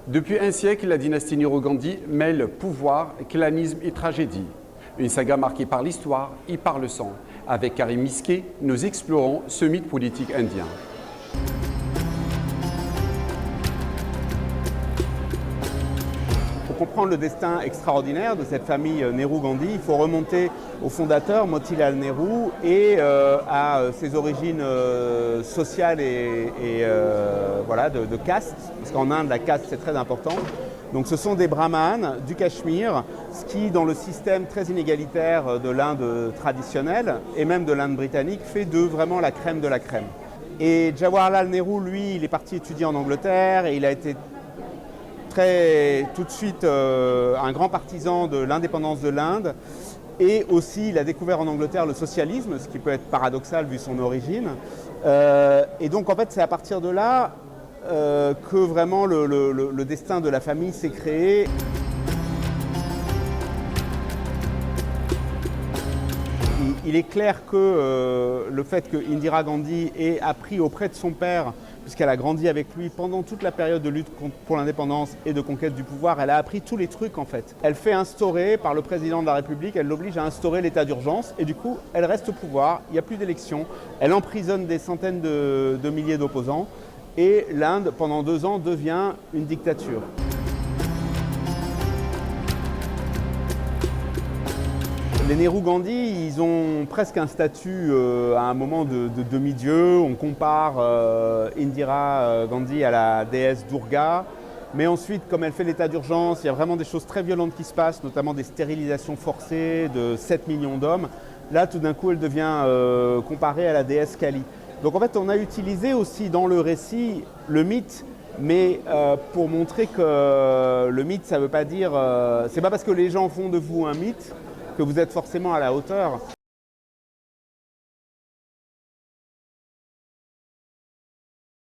Depuis un siècle, la dynastie Nehru-Gandhi mêle pouvoir, clanisme et tragédie. Une saga marquée par l'histoire et par le sang. Avec Karim Miske, nous explorons ce mythe politique indien. Pour comprendre le destin extraordinaire de cette famille Nehru-Gandhi, il faut remonter au fondateur Motilal Nehru et à ses origines sociales et voilà, de caste, parce qu'en Inde la caste c'est très important. Donc ce sont des brahmanes du Cachemire, ce qui dans le système très inégalitaire de l'Inde traditionnelle et même de l'Inde britannique fait d'eux vraiment la crème de la crème. Et Jawaharlal Nehru, lui, il est parti étudier en Angleterre et il a été tout de suite un grand partisan de l'indépendance de l'Inde et aussi il a découvert en Angleterre le socialisme, ce qui peut être paradoxal vu son origine. Et donc en fait c'est à partir de là que vraiment le destin de la famille s'est créé. Il est clair que le fait que Indira Gandhi ait appris auprès de son père, puisqu'elle a grandi avec lui pendant toute la période de lutte pour l'indépendance et de conquête du pouvoir, elle a appris tous les trucs en fait. Elle fait instaurer par le président de la République, elle l'oblige à instaurer l'état d'urgence et du coup elle reste au pouvoir, il n'y a plus d'élections, elle emprisonne des centaines de milliers d'opposants et l'Inde pendant 2 ans devient une dictature. Les Nehru-Gandhi, ils ont presque un statut à un moment de demi-dieu. On compare Indira Gandhi à la déesse Durga. Mais ensuite, comme elle fait l'état d'urgence, il y a vraiment des choses très violentes qui se passent, notamment des stérilisations forcées de 7 millions d'hommes. Là, tout d'un coup, elle devient comparée à la déesse Kali. Donc en fait, on a utilisé aussi dans le récit le mythe, mais pour montrer que le mythe, ça ne veut pas dire... c'est pas parce que les gens font de vous un mythe que vous êtes forcément à la hauteur.